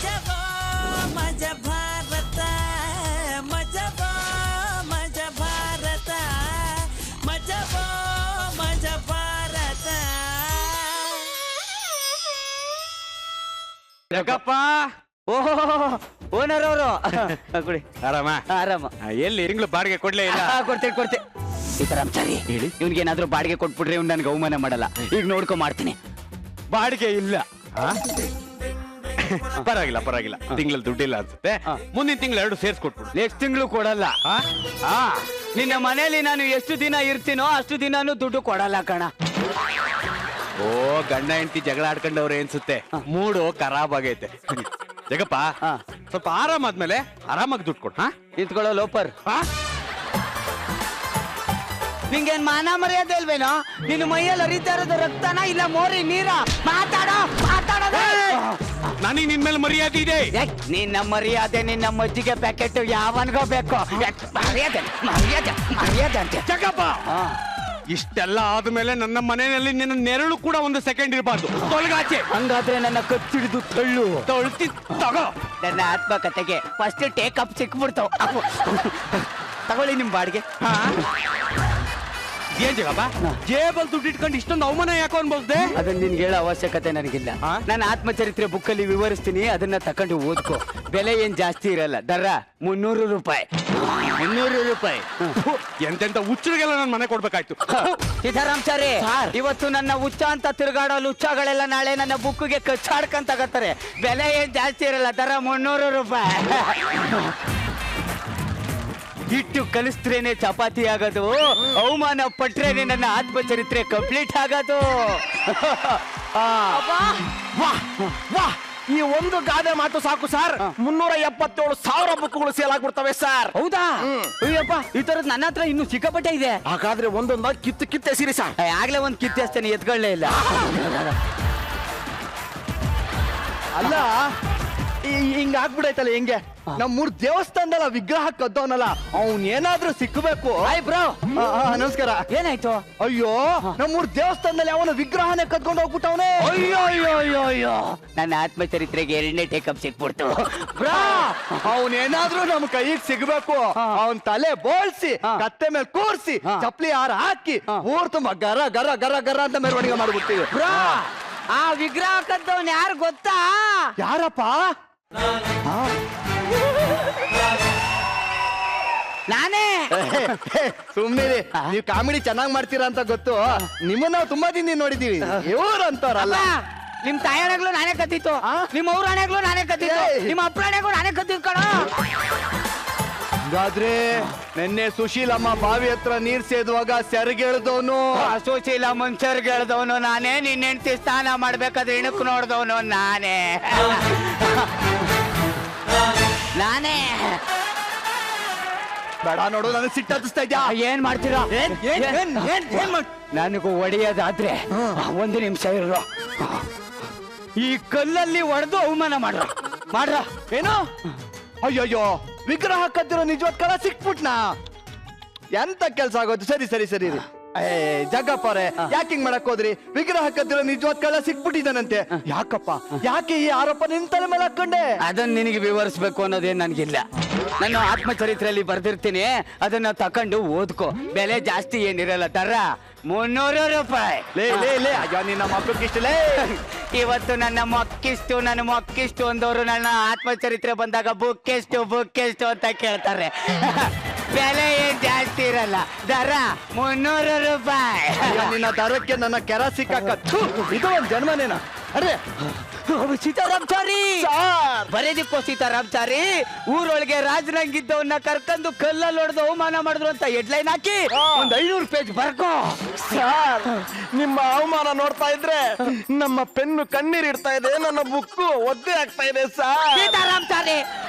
ಮಜಬೋ ಮಜ ಭಾರತ ಮಜಬೋ ಮಜ ಭಾರತ ಮಜಬೋ ಮಜ ಭಾರತ. ಜಗಪ್ಪ ಓಹೋ ಓನರ್ ಅವರು ಕೊಡಿ. ಆರಾಮ ಆರಾಮ. ಎಲ್ಲಿ ತಿಂಗಳು ಬಾಡಿಗೆ ಕೊಡ್ಲೇ ಇಲ್ಲ? ಕೊಡ್ತೀನಿ ಸೀತಾರಾಮಚಾರಿ ಹೇಳಿ. ಇವ್ನಿಗೆ ಏನಾದ್ರು ಬಾಡಿಗೆ ಕೊಟ್ಬಿಟ್ರೆ ಇವ್ನು ನನ್ಗೆ ಅವಮಾನ ಮಾಡಲ್ಲ. ಈಗ ನೋಡ್ಕೊ ಮಾಡ್ತೀನಿ. ಬಾಡಿಗೆ ಇಲ್ಲ. ಪರವಾಗಿಲ್ಲ ತಿಂಗಳಲ್ಲಿ ದುಡ್ಡಿಲ್ಲ ಅನ್ಸುತ್ತೆ. ಮುಂದಿನ ತಿಂಗಳು 2 ಸೇರ್ಸ್ಕೊಟ್ಬಿಡು. ನೆಕ್ಸ್ಟ್ ತಿಂಗಳು ಕೊಡಲ್ಲ. ನಿನ್ನ ಮನೇಲಿ ನಾನು ಎಷ್ಟು ದಿನ ಇರ್ತೀನೋ ಅಷ್ಟು ದಿನಾನು ದುಡ್ಡು ಕೊಡಲ್ಲ ಕಣ. ಓ ಗಂಡ ಹೆಂಡತಿ ಜಗಳ ಆಡ್ಕೊಂಡವ್ರೆ ಅನ್ಸುತ್ತೆ. ಮೂಡು ಖರಾಬ್ ಆಗೈತೆ. ಜಗಪ್ಪ ಸ್ವಲ್ಪ ಆರಾಮಾದ್ಮೇಲೆ ಆರಾಮಾಗಿ ದುಡ್ಡು ಕೊಡ್. ಇತ್ಕೊಳ್ಳೋ ಲೋಪರ್. ನಿಂಗೇನ್ ಮಾನ ಮರ್ಯಾದೆ ಇಲ್ವೇನೋ? ನಿನ್ನ ಮೈಯಲ್ಲಿ ಹರಿತಾ ಇರೋದು ರಕ್ತನ ಇಲ್ಲ ಮೋರಿ ನೀರ? ಮಾತಾಡೋದು. ನನಗೆ ನಿನ್ ಮೇಲೆ ಮರ್ಯಾದೆ ಇದೆ. ನಿನ್ನ ಮರ್ಯಾದೆ ನಿನ್ನ ಮಜ್ಜಿಗೆ ಪ್ಯಾಕೆಟ್ ಯಾವನ್ಗೋ ಬೇಕು. ಮರ್ಯಾದೆ ಅಂತ ಜಗಪ್ಪ ಇಷ್ಟೆಲ್ಲ ಆದ್ಮೇಲೆ ನನ್ನ ಮನೆಯಲ್ಲಿ ನಿನ್ನ ನೆರಳು ಕೂಡ 1 ಸೆಕೆಂಡ್ ಇರಬಾರ್ದು. ತೊಲಗಾಚೆ. ಹಂಗಾದ್ರೆ ನನ್ನ ಕತ್ತಿಡಿದು ತೊಳ್ತಿ ತಗೋ. ನನ್ನ ಆತ್ಮಕತೆಗೆ ಫಸ್ಟ್ ಟೇಕ್ ಅಪ್ ಸಿಕ್ಬಿಡ್ತಾವ. ತಗೊಳ್ಳಿ ನಿಮ್ ಬಾಡಿಗೆ. ಏನ್ ಜಗಪ್ಪ ಜೇಬಲ್ ದುಡ್ಡು ಇಟ್ಕೊಂಡು ಇಷ್ಟೊಂದು ಅವಮಾನ ಯಾಕೋ ಅನ್ಬೋದೆ? ಅದನ್ನ ನಿನ್ಗೆ ಹೇಳೋ ಅವಶ್ಯಕತೆ ನನಗಿಲ್ಲ. ನನ್ನ ಆತ್ಮಚರಿತ್ರೆ ಬುಕ್ಕಲ್ಲಿ ವಿವರಿಸ್ತೀನಿ, ಅದನ್ನ ತಕೊಂಡು ಓದ್ಕೋ. ಬೆಲೆ ಏನ್ ಜಾಸ್ತಿ ಇರಲ್ಲ. ದರ 300 ರೂಪಾಯಿ. 300 ರೂಪಾಯಿ. ಎಂತೆಂತ ಹುಚ್ಚರಿಗೆಲ್ಲ ನಾನು ಮನೆ ಕೊಡ್ಬೇಕಾಯ್ತು. ಸೀತಾರಾಮಚಾರಿ ಇವತ್ತು ನನ್ನ ಹುಚ್ಚ ಅಂತ ತಿರುಗಾಡೋ ಲುಚ್ಚಗಳೆಲ್ಲ ನಾಳೆ ನನ್ನ ಬುಕ್ಗೆ ಕಚ್ಚಾಡ್ಕಂತಾಗತ್ತಾರೆ. ಬೆಲೆ ಏನ್ ಜಾಸ್ತಿ ಇರಲ್ಲ. ದರ 300 ರೂಪಾಯಿ. ಹಿಟ್ಟು ಕಲಿಸ್ತ್ರೇನೆ ಚಪಾತಿ ಆಗೋದು, ಅವಮಾನ ಪಟ್ರೇನೆ ನನ್ನ ಆತ್ಮಚರಿತ್ರೆ ಕಂಪ್ಲೀಟ್ ಆಗೋದು. ಈ ಒಂದು ಗಾದೆ ಮಾತು ಸಾಕು ಸರ್. 377,000 ಬುಕ್ಗಳು ಸೇಲ್ ಆಗ್ಬಿಡ್ತವೆ ಸರ್. ಹೌದಾ? ಅಯ್ಯಪ್ಪ ಈ ತರದ್ ನನ್ನ ಹತ್ರ ಇನ್ನು ಸಿಕ್ಕಾಪಟ್ಟೆ ಇದೆ. ಹಾಗಾದ್ರೆ ಒಂದೊಂದಾಗಿ ಕಿತ್ತೆ ಸಿರಿ ಸರ್. ಆಗ್ಲೇ ಒಂದ್ ಕಿತ್ತೆ ಅಷ್ಟೇನೆ, ಎತ್ಕೊಳ್ಳೇ ಇಲ್ಲ. ಅಲ್ಲ ಹಿಂಗ ಆಗ್ಬಿಡೈತಲ್ಲ. ಹೆಂಗೆ ನಮ್ 3 ದೇವಸ್ಥಾನದಲ್ಲ ವಿಗ್ರಹ ಕದ್ದವನಲ್ಲ, ಅವ್ನ್ ಏನಾದ್ರೂ ಸಿಕ್ಕಬೇಕು. ಬ್ರೋ ನಮಸ್ಕಾರ. ಏನಾಯ್ತು? ಅಯ್ಯೋ ನಮ್ 3 ದೇವಸ್ಥಾನದಲ್ಲಿ ಅವನ ವಿಗ್ರಹನೇ ಕದ್ಕೊಂಡು ಹೋಗ್ಬಿಟ್ಟವನೇ. ಅಯ್ಯೋ ನನ್ನ ಆತ್ಮಚರಿತ್ರೆಗೆ 2ನೇ ಟೇಕಪ್ ಸಿಕ್ಬಿಡ್ತು. ಬ್ರಾ ಅವನೇನಾದ್ರೂ ನಮ್ ಕೈಗೆ ಸಿಗ್ಬೇಕು. ಅವನ್ ತಲೆ ಬೋಳ್ಸಿ ಕತ್ತೆ ಮೇಲೆ ಕೂರ್ಸಿ ಚಪ್ಲಿ ಹಾರ ಹಾಕಿ ಊರ್ ತುಂಬ ಗರ ಗರ ಗರ ಗರ ಅಂತ ಮೆರವಣಿಗೆ ಮಾಡ್ಬಿಡ್ತೀವಿ. ಬ್ರಾ ಆ ವಿಗ್ರಹ ಕದ್ದವನ್ ಯಾರು ಗೊತ್ತಾ? ಯಾರಪ್ಪ? ನಾನೇ. ಸುಮ್ಮನೆ ನೀವು ಕಾಮಿಡಿ ಚೆನ್ನಾಗ್ ಮಾಡ್ತೀರಾ ಅಂತ ಗೊತ್ತು. ನಿಮ್ಮನ್ನ ನಾವು ತುಂಬಾ ದಿನ ನೋಡಿದೀವಿ. ಇವ್ರು ಅಂತವ್ರಲ್ಲ. ನಿಮ್ ತಾಯಣಗಳು ನಾನೇ ಕತ್ತಿತ್ತು, ನಿಮ್ಮ ಅವ್ರ ಹಣೆಗಳು ನಾನೇ ಕತ್ತಿತ್ತು, ನಿಮ್ಮ ಅಪ್ಪರ ಹಣೆಗಳು ನಾನೇ ಕತ್ತಿದ್ ಕಣ. ಹಾಗಾದ್ರೆ ನಿನ್ನೆ ಸುಶೀಲಮ್ಮ ಬಾವಿ ಹತ್ರ ನೀರ್ ಸೇದುವಾಗ ಸೆರಗೆಳ್ದವನು, ಸುಶೀಲ ಮುಂಚರ್ಗೆಳ್ದವನು ನಾನೇ. ನಿನ್ನ ಹೆಂಡತಿ ಸ್ನಾನ ಮಾಡ್ಬೇಕಾದ್ರೆ ಇಣಕ್ ನೋಡ್ದವನು ನಾನೇ. ಬೇಡ ನೋಡು, ನನಗೆ ಸಿಟ್ಟತ್ತಿಸ್ತಾ ಇದ್ಯಾ. ಏನ್ ಮಾಡ್ತೀರಾ? ನನಗೂ ಒಡೆಯೋದಾದ್ರೆ 1 ನಿಮಿಷ ಇರೋ. ಈ ಕಲ್ಲಲ್ಲಿ ಹೊಡೆದು ಅವಮಾನ ಮಾಡ್ರ. ಏನು? ಅಯ್ಯಯ್ಯೋ ವಿಗ್ರಹ ಕದ್ದಿರೋ ನಿಜವಾದ ಕಳ ಸಿಕ್ಬಿಟ್ನಾ? ಎಂತ ಕೆಲ್ಸ ಆಗೋದು. ಸರಿ ಸರಿ ಸರಿ ಜಗ್ಗಪ್ಪ ಅವರೇ, ಯಾಕೆ ಹಿಂಗ್ ಮಾಡಕ್ ಹೋದ್ರಿ? ವಿಗ್ರಹ ಕದ್ದಿರೋ ನಿಜವಾದ ಕಳ್ಳ ಸಿಕ್ಬಿಟ್ಟಿದ್ದಾನಂತೆ. ಯಾಕಪ್ಪ, ಯಾಕೆ ಈ ಆರೋಪ ನಿನ್ ತಲೆ ಮೇಲೆ ಹಾಕೊಂಡೆ? ಅದನ್ನ ನಿನಗೆ ವಿವರಿಸ್ಬೇಕು ಅನ್ನೋದೇನ್ ನನ್ಗಿಲ್ಲ. ನಾನು ಆತ್ಮಚರಿತ್ರೆಯಲ್ಲಿ ಬರ್ದಿರ್ತೀನಿ, ಅದನ್ನ ತಕೊಂಡು ಓದ್ಕೋ. ಬೆಲೆ ಜಾಸ್ತಿ ಏನಿರಲ್ಲ. ದರ 300 ರೂಪಾಯಿ. ಲೇ ಅಯ್ಯೋ ನಿನ್ನ ಮಕ್ಕಳಿಷ್ಟಲೇ. ಇವತ್ತು ನನ್ನ ಮೊಕ್ಕಿಷ್ಟು ಅಂದವರು ನನ್ನ ಆತ್ಮಚರಿತ್ರೆ ಬಂದಾಗ ಬುಕ್ಕೆಷ್ಟು ಅಂತ ಕೇಳ್ತಾರೆ. ಬೆಲೆ ಏನ್ ಜಾಸ್ತಿ ಇರಲ್ಲ. ದರ 300 ರೂಪಾಯಿ. ನಿನ್ನ ದರಕ್ಕೆ ನನ್ನ ಕೆರ ಸಿಕ್ಕಾಕ ಇದು ಒಂದ್ ಜನ್ಮನೇನ? ಅರೆ ಸೀತಾರಾಮಚಾರಿ ಬರೇದಿಕ್ಕೋ ಸೀತಾರಾಮಚಾರಿ. ಊರೊಳಗೆ ರಾಜರಂಗಿದ್ದವನ್ನ ಕರ್ಕೊಂಡು ಕಲ್ಲಲ್ಲಿ ಹೊಡೆದು ಅವಮಾನ ಮಾಡಿದ್ರು ಅಂತ ಹೆಡ್ಲೈನ್ ಹಾಕಿ 500 ಪೇಜ್ ಬರ್ಕೋ. ಸರ್ ನಿಮ್ಮ ಅವಮಾನ ನೋಡ್ತಾ ಇದ್ರೆ ನಮ್ಮ ಪೆನ್ನು ಕಣ್ಣೀರ್ ಇಡ್ತಾ ಇದೆ, ನನ್ನ ಬುಕ್ಕು ಒದ್ದೆ ಆಗ್ತಾ ಇದೆ ಸರ್. ಸೀತಾರಾಮಚಾರಿ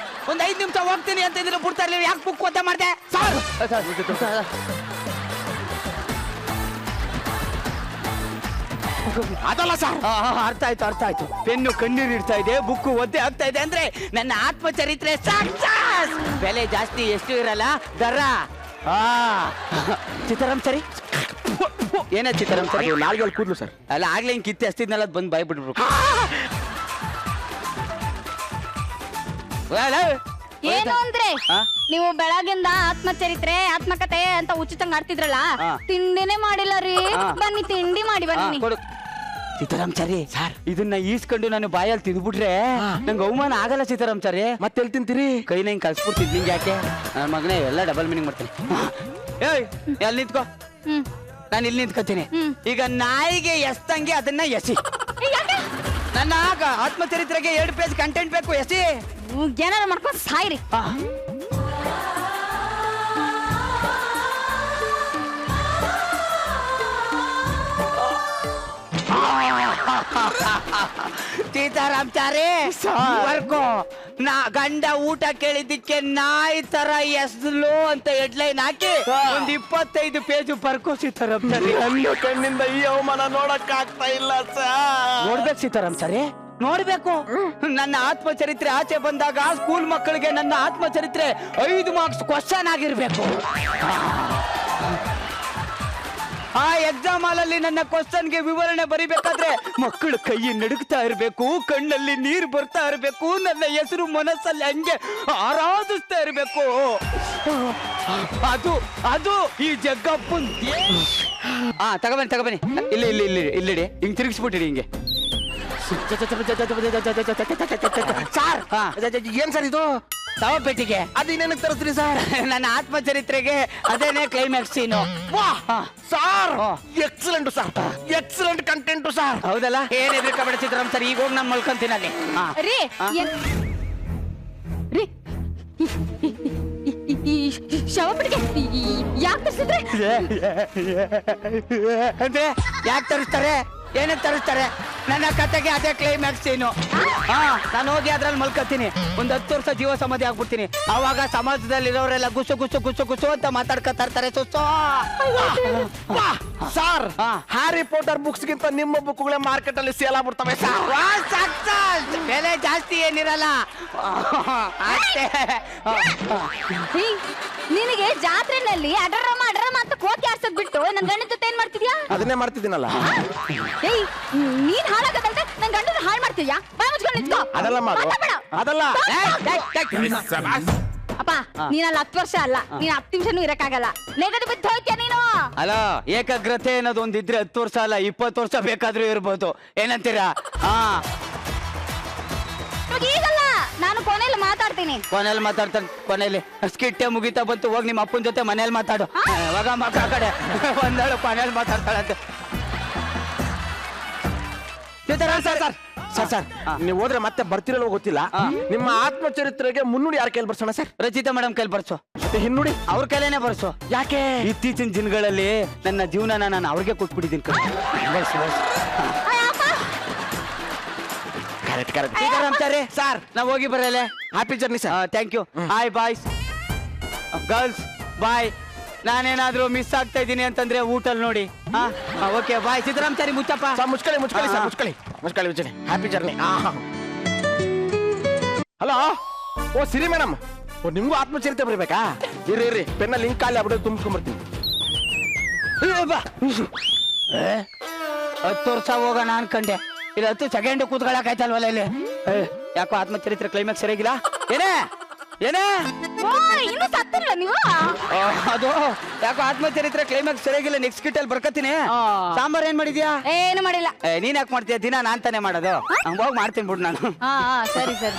5 ನಿಮಿಷ ಹೋಗ್ತೀನಿ ಅಂತ ಇದ್ರೆ ಬಿಡ್ತಾ ಇರ್ಲಿಲ್ಲ. ಯಾಕೆ ಬುಕ್ ಓದ್ತಾ ಮಾಡ್ದೆ? ಅದಲ್ಲ ಸರ್. ಅರ್ಥ ಆಯ್ತು. ಪೆನ್ನು ಕಣ್ಣೀರು ಇಡ್ತಾ ಇದೆ, ಬುಕ್ಕು ಒದ್ದೆ ಆಗ್ತಾ ಇದೆ ಅಂದ್ರೆ ನನ್ನ ಆತ್ಮಚರಿತ್ರೆ ಸಕ್ಸಸ್. ಬೆಲೆ ಜಾಸ್ತಿ ಎಷ್ಟು ಇರಲ್ಲ. ದರ ಚಿತ್ತರಾಮಚಾರಿ ಏನ ಚಿತ್ತರಾಮಚಾರಿ? ನಾಲ್ಗೆ ಕೂದ್ಲು ಸರ್. ಅಲ್ಲ ಆಗ್ಲೇ ಹಿಂಗ್ ಕಿತ್ತೆ ಅಷ್ಟಿದ್ನಲ್ಲ ಬಂದು ಬಾಯ್ ಬಿಟ್ಬಿಡ್ಬೇಕು. ಏನು ಅಂದ್ರೆ ನೀವು ಬೆಳಗಿಂದ ಆತ್ಮಚರಿತ್ರೆ ಆತ್ಮಕತೆ ಅಂತ ಉಚಿತಂಗ್ ಆಡ್ತಿದ್ರಲ್ಲ ತಿಂಡಿನೇ ಮಾಡಿಲ್ಲ ರೀ. ಬನ್ನಿ ತಿಂಡಿ ಮಾಡಿ ಬನ್ನಿ. ಸೀತಾರಾಮಚಾರಿ ಸರ್ ಇದನ್ನ ಈಸ್ಕೊಂಡು ನಾನು ಬಾಯಲ್ಲಿ ತಿಂದ್ಬಿಟ್ರೆ ನಂಗೆ ಅವಮಾನ ಆಗಲ್ಲ ಸೀತಾರಾಮಚಾರಿ. ಮತ್ತೆ ಎಲ್ಲಿ ತಿಂತೀರಿ? ಕೈ ನಂಗೆ ಕಲ್ಸ್ಬಿಡ್ತಿದ್ ನಿಂಗೆ ಯಾಕೆ ನನ್ನ ಮಗನೇ ಎಲ್ಲ ಡಬಲ್ ಮೀನಿಂಗ್ ಮಾಡ್ತೀನಿ. ಏಯ್ ಎಲ್ಲಿ ನಿಂತ್ಕೋ, ನಾನು ಇಲ್ಲಿ ನಿಂತ್ಕೋತೀನಿ. ಈಗ ನಾಯಿಗೆ ಎಸ್ತಂಗೆ ಅದನ್ನ ಎಸಿ. ನನ್ನ ಆತ್ಮಚರಿತ್ರೆಗೆ 2 ಪೇಜ್ ಕಂಟೆಂಟ್ ಬೇಕು, ಎಸಿ. ಏನಾರ ಮಾಡ್ಕೊಂಡು ಸಾಯ್ರಿ. ಸೀತಾರಾಮಚಾರಿ ವರ್ಗೋ ನಾ ಗಂಡ ಊಟ ಕೇಳಿದ್ದಕ್ಕೆ ನಾಯಿ ತರ ಎಸ್ಲು ಅಂತ ಹೆಡ್ಲೈನ್ ಹಾಕಿ 25 ಪೇಜ್ ಬರ್ಕೋ ಸೀತಾರಾಮಚಾರಿ. ನನ್ನ ಕಣ್ಣಿಂದ ಈ ಅವಮಾನ ನೋಡಕ್ ಆಗ್ತಾ ಇಲ್ಲ ಸರ್. ನೋಡ್ಬೇಕು ಸೀತಾರಾಮಚಾರಿ, ನೋಡ್ಬೇಕು. ನನ್ನ ಆತ್ಮಚರಿತ್ರೆ ಆಚೆ ಬಂದಾಗ ಸ್ಕೂಲ್ ಮಕ್ಕಳಿಗೆ ನನ್ನ ಆತ್ಮಚರಿತ್ರೆ 5 ಮಾರ್ಕ್ಸ್ ಕ್ವಶನ್ ಆಗಿರ್ಬೇಕು. ಆ ಎಕ್ಸಾಮ್ ಹಾಲಲ್ಲಿ ನನ್ನ ಕ್ವಶನ್ಗೆ ವಿವರಣೆ ಬರಿಬೇಕಾದ್ರೆ ಮಕ್ಕಳು ಕೈ ನಡುಗ್ತಾ ಇರ್ಬೇಕು, ಕಣ್ಣಲ್ಲಿ ನೀರು ಬರ್ತಾ ಇರ್ಬೇಕು, ನನ್ನ ಹೆಸರು ಮನಸ್ಸಲ್ಲಿ ಹಂಗೆ ಆರಾಧಿಸ್ತಾ ಇರ್ಬೇಕು. ಅದು ಈ ಜಗ್ಗಪ್ಪನ್. ತಗೊಬನ್ನಿ ಇಲ್ಲಿ ಹಿಂಗ್ ತಿರುಗಿಸ್ಬಿಟ್ಟಿಡಿ ಹಿಂಗೆ. ಸಾರ್ ಏನ್ ಸರ್ ಇದು? ತವಪೆಟ್ಟಿಗೆ ಅದು ಇನ್ನೇನಕ್ಕೆ ತರಿಸ್ರಿ ಸರ್? ನನ್ನ ಆತ್ಮಚರಿತ್ರೆಗೆ ಅದೇನೇ climax scene. Sir excellent sir, excellent content sir. ಹೌದಲ್ಲ? ಏನ್ ಎದುರ್ಕಬೇಡ ಚಿತ್ರಂ ಸರ್, ಈಗ ಹೋಗಿ ನಾನು ಮಲ್ಕೊಂತೀನಿ ಅಲ್ಲಿ. ಶವಪೆಟ್ಟಿಗೆ ಯಾಕೆ ತರಿಸಿದ್ರೆ? ಅಂದ್ರೆ ಯಾಕೆ ತರಿಸ್ತಾರೆ, ಏನಕ್ಕೆ ತರಿಸ್ತಾರೆ? ನನ್ನ ಕತೆಗೆ ಅದೇ ಕ್ಲೈಮ್ಯಾಕ್ಸ್ ಏನು. ನಾನು ಹೋಗಿ ಅದ್ರಲ್ಲಿ ಮಲ್ಕೋತೀನಿ, ಒಂದು 10 ವರ್ಷ ಜೀವ ಸಮಾಧಿ ಆಗ್ಬಿಡ್ತೀನಿ. ಅವಾಗ ಸಮಾಜದಲ್ಲಿರೋರೆಲ್ಲ ಗುಸು ಗುಸು ಗುಸು ಗುಸು ಅಂತ ಮಾತಾಡ್ಕೊತಾ ಇರ್ತಾರೆ. ಸರ್ ಹ್ಯಾರಿ ಪಾಟರ್ ಬುಕ್ಸ್ ಗಿಂತ ನಿಮ್ಮ ಬುಕ್ಗಳೇ ಮಾರ್ಕೆಟ್ ಅಲ್ಲಿ ಸೇಲ್ ಆಗ್ಬಿಡ್ತವೆ ಸರ್. ಬೆಲೆ ಜಾಸ್ತಿ ಏನಿರಲ್ಲ ಅಷ್ಟೇ. ನಿನಗೆ ಜಾತ್ರೆನಲ್ಲಿ ಅಡ್ರಮ್ಮ ಅಂತ ಕೋತಿ ಆಡ್ಸದ್ ಬಿಟ್ಟು ನನ್ ಗಂಡನ ಜೊತೆ ಏನ್ ಮಾಡ್ತಿದ್ಯಾ? ಅದನ್ನೇ ಮಾಡ್ತಿದ್ದೀನಲ್ಲ. ಏಯ್ ನೀನ್ ಹಾಳಾಗದಂತೆ ನನ್ ಗಂಡನ ಹಾಳು ಮಾಡ್ತೀಯಾ? ಬಾಯ್ ಮುಚ್ಕೊಂಡು ನಿಂತ್ಕೋ. ಅದಲ್ಲ ಮಾಡು, ಅದಲ್ಲ. ಅಪ್ಪ ನೀನಲ್ಲಿ 10 ವರ್ಷ ಅಲ್ಲ, ನೀನ್ 10 ನಿಮಿಷನೂ ಇರಕ್ಕಾಗಲ್ಲ. ನೆಗಡಿ ಬಿದ್ದು ಹೋಯ್ತೀಯ ನೀನು. ಅಲ್ಲ, ಏಕಾಗ್ರತೆ ಅನ್ನೋದು ಒಂದಿದ್ರೆ 10 ವರ್ಷ ಅಲ್ಲ 20 ವರ್ಷ ಬೇಕಾದ್ರೂ ಇರ್ಬೋದು. ಏನಂತೀರಾ? ಈಗಲ್ಲ, ನಾನು ಕೊನೆಯಲ್ಲಿ ಮಾತಾಡ್ತೀನಿ. ಕೊನೆಯಲ್ಲಿ ಮಾತಾಡ್ತಾನೆ. ಕೊನೆಯಲ್ಲಿ ಸ್ಕಿಟ್ಟೆ ಮುಗಿತಾ ಬಂತು, ಹೋಗಿ ನಿಮ್ಮ ಅಪ್ಪನ ಜೊತೆ ಮನೇಲಿ ಮಾತಾಡು. ಇವಾಗ ಮಕ್ಕ ಕಡೆ ಒಂದಳು ಕೊನೆಯಲ್ಲಿ ಮಾತಾಡ್ತಾಳಂತೆ. ಸರ್ ನೀವು ಹೋದ್ರೆ ಮತ್ತೆ ಬರ್ತಿರಲ್ಲ ಗೊತ್ತಿಲ್ಲ. ನಿಮ್ಮ ಆತ್ಮಚರಿತ್ರೆಗೆ ಮುನ್ನುಡಿ ಯಾರ ಕೈಲಿ ಬರ್ಸೋಣ ಸರ್? ರಚಿತಾ ಮೇಡಮ್ ಕೈಲಿ ಬರ್ಸು. ಮತ್ತೆ ಹಿನ್ನುಡಿ ಅವ್ರ ಕೈಲೇನೆ ಬರ್ಸು. ಯಾಕೆ? ಇತ್ತೀಚಿನ ದಿನಗಳಲ್ಲಿ ನನ್ನ ಜೀವನನ ನಾನು ಅವ್ರಿಗೆ ಕೊಟ್ಬಿಟ್ಟಿದ್ದೀನಿ. ಸರ್ ನಾವು ಹೋಗಿ ಬರಲ್ಲ. Happy journey sir. Thank you. Hi boys girls bye. ನಾನೇನಾದ್ರೂ ಮಿಸ್ ಆಗ್ತಾ ಇದ್ದೀನಿ ಅಂತಂದ್ರೆ ಊಟಲ್ ನೋಡಿ. Okay bye. ಸಿದ್ದರಾಮಚಾರಿ ಮುಚ್ಚಪ್ಪ. ಮುಚ್ಕೊಳ್ಳಿ ಮುಚ್ಕೊಳ್ಳಿ ಸರ್, ಮುಚ್ಕೊಳ್ಳಿ ಮುಚ್ಕೊಳ್ಳಿ ಮುಚ್ಚಳಿ. Happy journey. ಹಲೋ, ಓ ಸಿರಿ ಮೇಡಮ್, ಓ ನಿಮ್ಗೂ ಆತ್ಮಚರಿತ್ರೆ ಬರೀಬೇಕಾ? ಇರ್ರಿ ಪೆನ್ನಲ್ಲಿ ಲಿಂಕ್ ಖಾಲಿ ಆಗ್ಬಿಡೋದು, ತುಂಬಿಸ್ಕೊಂಡ್ಬರ್ತೀನಿ. 10 ವರ್ಷ ಹೋಗೋಣ ಅನ್ಕಂಡೆ, ಇಲ್ಲಿ 10 ಸೆಕೆಂಡ್ ಕೂತ್ಕೊಳ್ಳಾಕಾಯ್ತಲ್ವಲ್ಲ ಇಲ್ಲಿ. ಯಾಕೋ ಆತ್ಮಚರಿತ್ರೆ ಕ್ಲೈಮ್ಯಾಕ್ಸ್ ಸರಿಯಾಗಿಲ್ಲ. ಏನೇ ಇನ್ನು ಸತ್ತಿಲ್ಲ ನೀವು? ಅದು ಯಾಕೋ ಆತ್ಮಚರಿತ್ರೆ ಕ್ಲೈಮ್ಯಾಕ್ಸ್ ಸರಿಯಾಗಿಲ್ಲ. ನೆಕ್ಸ್ಟ್ ಕಿಟ್ಟಲ್ಲಿ ಬರ್ಕತೀನಿ. ಸಾಂಬಾರ್ ಏನ್ ಮಾಡಿದ್ಯಾ? ಏನು ಮಾಡಿಲ್ಲ. ನೀನ್ ಯಾಕೆ ಮಾಡ್ತೀಯ? ದಿನ ನಾನ್ ತಾನೇ ಮಾಡೋದು. ಹೋಗಿ ಮಾಡ್ತೀನಿ ಬಿಡು ನಾನು. ಸರಿ ಸರಿ.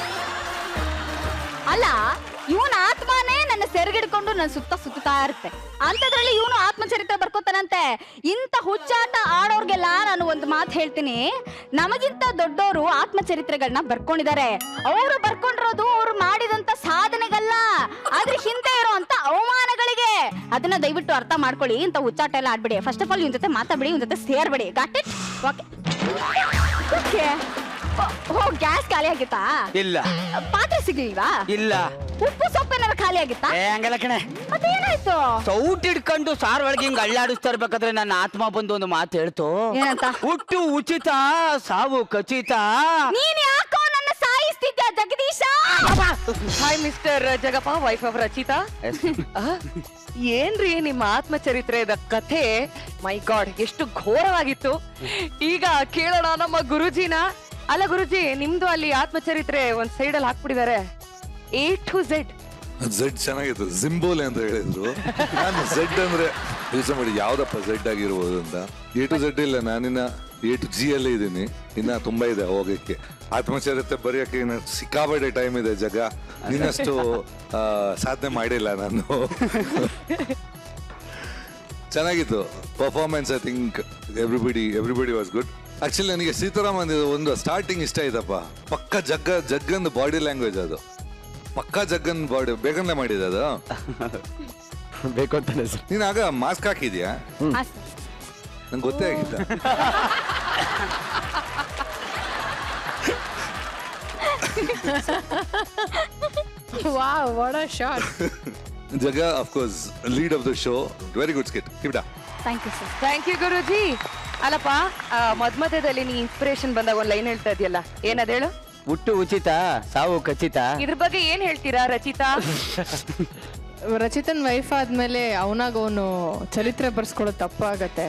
ಅಲ್ಲ, ಇವನ ಆತ್ಮನೇ ನನ್ನ ಸೆರಗಿಡ್ಕೊಂಡು ನನ್ನ ಸುತ್ತಾ ಇರುತ್ತೆ. ಅಂತದ್ರಲ್ಲಿ ಇವನು ಆತ್ಮಚರಿತ್ರೆ ಬರ್ಕೋತಾನಂತೆ. ಇಂಥ ಹುಚ್ಚಾಟ ಆಡೋರ್ಗೆಲ್ಲ ನಾನು ಒಂದು ಮಾತು ಹೇಳ್ತೀನಿ. ನಮಗಿಂತ ದೊಡ್ಡವರು ಆತ್ಮಚರಿತ್ರೆಗಳನ್ನ ಬರ್ಕೊಂಡಿದ್ದಾರೆ. ಅವರು ಬರ್ಕೊಂಡಿರೋದು ಅವ್ರು ಮಾಡಿದಂತ ಸಾಧನೆಗಲ್ಲ, ಆದ್ರೆ ಹಿಂದೆ ಇರೋಂತ ಅವಮಾನಗಳಿಗೆ. ಅದನ್ನ ದಯವಿಟ್ಟು ಅರ್ಥ ಮಾಡ್ಕೊಳ್ಳಿ. ಇಂಥ ಹುಚ್ಚಾಟ ಎಲ್ಲ ಆಡ್ಬೇಡಿ. ಫಸ್ಟ್ ಆಫ್ ಆಲ್ ಇವನ್ ಜೊತೆ ಮಾತಾಡ್ಬೇಡಿ, ಇವನ್ ಜೊತೆ ಸೇರ್ಬೇಡಿ. Got it? ಓಕೆ. ಗ್ಯಾಸ್ ಖಾಲಿ ಆಗಿತ್ತಾ? ಇಲ್ಲ. ಪಾತ್ರೆ ಸಿಗ್ಲಿಲ್ವಾ? ಇಲ್ಲ. ಉಪ್ಪು ಸೊಪ್ಪೇನಾರ ಖಾಲಿ ಆಗಿತ್ತಾ? ಹಂಗಲ್ಲ ಕಣೆ. ಅದೇನಾಯ್ತು? ಸೌಟ್ ಹಿಡ್ಕೊಂಡು ಸಾರ್ ಒಳಗೆ ಹಿಂಗ್ ಅಳ್ಳಾಡಿಸ್ತಾ ಇರ್ಬೇಕಾದ್ರೆ ನನ್ನ ಆತ್ಮ ಬಂದು ಒಂದು ಮಾತು ಹೇಳ್ತು. ಏನಂತ? ಹುಟ್ಟು ಉಚಿತ, ಸಾವು ಖಚಿತ. ನೀನ್ ಯಾಕೋ ನನ್ನ ಸಾಯಿಸ್ತಿದ್ಯಾ Jagadish? Hi mister Jagappa, wife of Rachita. ಏನ್ರಿ ನಿಮ್ಮ ಆತ್ಮಚರಿತ್ರೆದ ಕಥೆ? ಮೈ ಗಾಡ್, ಎಷ್ಟು ಘೋರವಾಗಿತ್ತು. ಈಗ ಕೇಳೋಣ ನಮ್ಮ ಗುರುಜಿನ. ಅಲ್ಲ ಗುರುಜಿ, ನಿಮ್ದು ಅಲ್ಲಿ ಆತ್ಮಚರಿತ್ರೆ ಒಂದ್ ಸೈಡ್ ಅಲ್ಲಿ ಹಾಕ್ಬಿಟ್ಟಿದ್ದಾರೆ. A to Z. ಝೆಡ್ ಚೆನ್ನಾಗಿತ್ತು, ಜಿಂಬೋಲೆ ಅಂತ ಹೇಳಿದ್ರು. ನಾನು ಝೆಡ್ ಅಂದ್ರೆ ಯೋಚನೆ ಮಾಡಿ ಯಾವ್ದಪ್ಪ ಝೆಡ್ ಆಗಿರ್ಬೋದು ಅಂತ. A to Z ಇಲ್ಲ, ನಾನಿನ್ನ A to G ಅಲ್ಲೇ ಇದ್ದೀನಿ. ಇನ್ನ ತುಂಬಾ ಇದೆ ಹೋಗಕ್ಕೆ. ಆತ್ಮಚರಿತ್ರೆ ಬರೆಯಕ್ಕೆ ಇನ್ನು ಸಿಕ್ಕಾಬಟ್ಟೆ ಟೈಮ್ ಇದೆ. ಜಗ ನಿನ್ನಷ್ಟು ಸಾಧನೆ ಮಾಡಿಲ್ಲ ನಾನು. ಚೆನ್ನಾಗಿತ್ತು performance. I think everybody was good. Actually ನನಗೆ ಸೀತಾರಾಮ್ ಒಂದು ಸ್ಟಾರ್ಟಿಂಗ್ ಇಷ್ಟ ಆಯ್ತಪ್ಪ. ಪಕ್ಕ ಜಗ್ಗಂದು ಬಾಡಿ ಲ್ಯಾಂಗ್ವೇಜ್ ಅದು. ಪಕ್ಕಾ ಜಗ್ಗನ್ ಬಾಡಿ ಬೇಗನೆ ಮಾಡಿದ ಅದು. ಬೇಕು ಅಂತಾನೆ ಸರ್. ನೀನ್ ಆಗ ಮಾಸ್ಕ್ ಹಾಕಿದ್ಯಾ? ನಂಗೆ ಗೊತ್ತೇ ಆಗಿಲ್ಲ. Wow, what a shot. Jaga, of course, lead of the show. Very good skit. Keep it up. Thank you sir. Thank you Guruji. ಅಲ್ಲಪ್ಪ, ಮಧ್ಯದಲ್ಲಿ ನೀ ಇನ್ಸ್ಪಿರೇಷನ್ ಬಂದಾಗ ಒಂದು ಲೈನ್ ಹೇಳ್ತಾ ಇದೆಯಲ್ಲ, ಏನದ ಹೇಳು? ಹುಟ್ಟು ಉಚಿತ, ಸಾವು ಖಚಿತ. ಇದ್ರ ಬಗ್ಗೆ ಏನ್ ಹೇಳ್ತೀರಾ ರಚಿತಾ? ರಚಿತನ್ ವೈಫ್ ಆದ್ಮೇಲೆ ಅವನಾಗ ಅವನು ಚರಿತ್ರೆ ಬರ್ಸ್ಕೊಳ್ಳೋದು ತಪ್ಪಾಗತ್ತೆ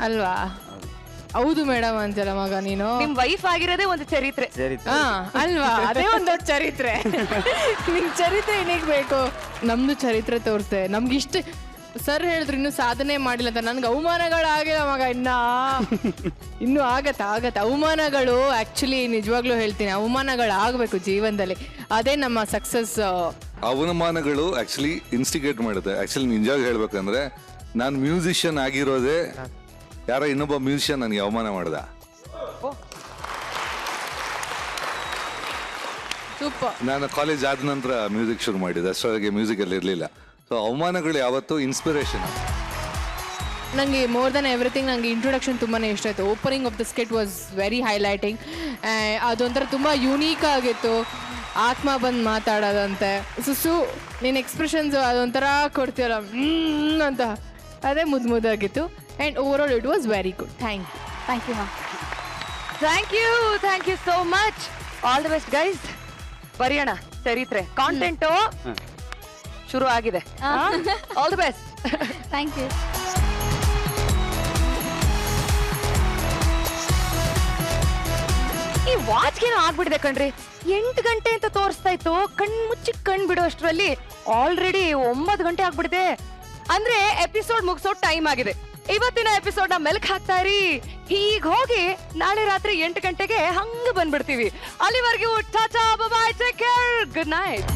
ಅಲ್ವಾ? ಹೌದು ಮೇಡಮ್ ಅಂತಲ್ಲ ಮಗ ನೀನು. ನಿಮ್ ವೈಫ್ ಆಗಿರೋದೇ ಒಂದು ಚರಿತ್ರೆ. ಹಾ ಅಲ್ವಾ? ಅದೇ ಒಂದು ದೊಡ್ಡ ಚರಿತ್ರೆ. ನಿಮ್ ಚರಿತ್ರೆ ಏನಿಗೆ ಬೇಕು? ನಮ್ದು ಚರಿತ್ರೆ ತೋರಿಸ್ತೆ. ನಮ್ಗೆ ಇಷ್ಟ ಸರ್ ಹೇಳಿದ್ರು ಇನ್ನು ಸಾಧನೆ ಮಾಡಿಲ್ಲ ಅಂತ. ನನ್ಗೆ ಅವಮಾನಗಳಾಗಿಲ್ಲ ಮಗ. ಇನ್ನು ಆಗತ್ತೆ ಅವಮಾನಗಳು. ಆಕ್ಚುಲಿ ನಿಜವಾಗ್ಲೂ ಹೇಳ್ತೀನಿ, ಅವಮಾನಗಳಾಗಬೇಕು ಜೀವನದಲ್ಲಿ. ಅದೇ ನಮ್ಮ ಸಕ್ಸಸ್. ಅವಮಾನಗಳು ಆಕ್ಚುಲಿ ಇನ್ಸ್ಟಿಗೇಟ್ ಮಾಡುತ್ತೆ. ಆಕ್ಚುಲಿ ನಿಜವಾಗಿ ಹೇಳ್ಬೇಕಂದ್ರೆ ನಾನು ಮ್ಯೂಸಿಷಿಯನ್ ಆಗಿರೋದೇ ಯಾರೋ ಇನ್ನೊಬ್ಬ ಮ್ಯೂಸಿಷಿಯನ್ ನನಗೆ ಅವಮಾನ ಮಾಡ್ದ. ಸೂಪರ್. ನಾನು ಕಾಲೇಜ್ ಆದ ನಂತರ ಮ್ಯೂಸಿಕ್ ಶುರು ಮಾಡಿದೆ. ಅಷ್ಟೊಳಗೆ ಮ್ಯೂಸಿಕ್ ಅಲ್ಲಿ ಇರಲಿಲ್ಲ. ಸೊ ಅವಮಾನಗಳು ಯಾವತ್ತೂ ಇನ್ಸ್ಪಿರೇಷನ್. ನನಗೆ ಮೋರ್ ದನ್ ಎವ್ರಿಥಿಂಗ್ ನನಗೆ ಇಂಟ್ರೊಡಕ್ಷನ್ ತುಂಬಾ ಇಷ್ಟ ಆಯಿತು. Opening of the skit was very highlighting. ಅದೊಂಥರ ತುಂಬ ಯೂನೀಕ್ ಆಗಿತ್ತು. ಆತ್ಮ ಬಂದು ಮಾತಾಡೋದಂತೆ. ಸುಸು ನೀನು ಎಕ್ಸ್ಪ್ರೆಷನ್ಸ್ ಅದೊಂಥರ ಕೊಡ್ತೀಯಲ್ಲ ಅಂತ, ಅದೇ ಮುದ್ದಾಗಿತ್ತು. And overall it was very good. Thank you ma'am. Thank you so much. All the best guys. ಬರೆಯೋಣ ಚರಿತ್ರೆ. ಕಾಂಟೆಂಟು ಶುರು ಆಗಿದೆ. All the best. Thank you. ಈ ವಾಚ್ಗೇನೋ ಆಗ್ಬಿಟ್ಟಿದೆ ಕಣ್ರಿ. 8 ಗಂಟೆ ಅಂತ ತೋರಿಸ್ತಾ ಇತ್ತು. ಮುಚ್ಚಿ ಕಣ್ ಬಿಡೋ ಅಷ್ಟರಲ್ಲಿ ಆಲ್ರೆಡಿ 9 ಗಂಟೆ ಆಗ್ಬಿಟ್ಟಿದೆ. ಅಂದ್ರೆ ಎಪಿಸೋಡ್ ಮುಗಿಸೋ ಟೈಮ್ ಆಗಿದೆ. ಇವತ್ತಿನ ಎಪಿಸೋಡ್ ನ ಮೆಲ್ಕ್ ಹಾಕ್ತಾ ಇರಿ. ಈಗ ಹೋಗಿ ನಾಳೆ ರಾತ್ರಿ 8 ಗಂಟೆಗೆ ಹಂಗ ಬಂದ್ಬಿಡ್ತೀವಿ. ಅಲ್ಲಿವರೆಗೂ Tata, bye bye, take care, good night.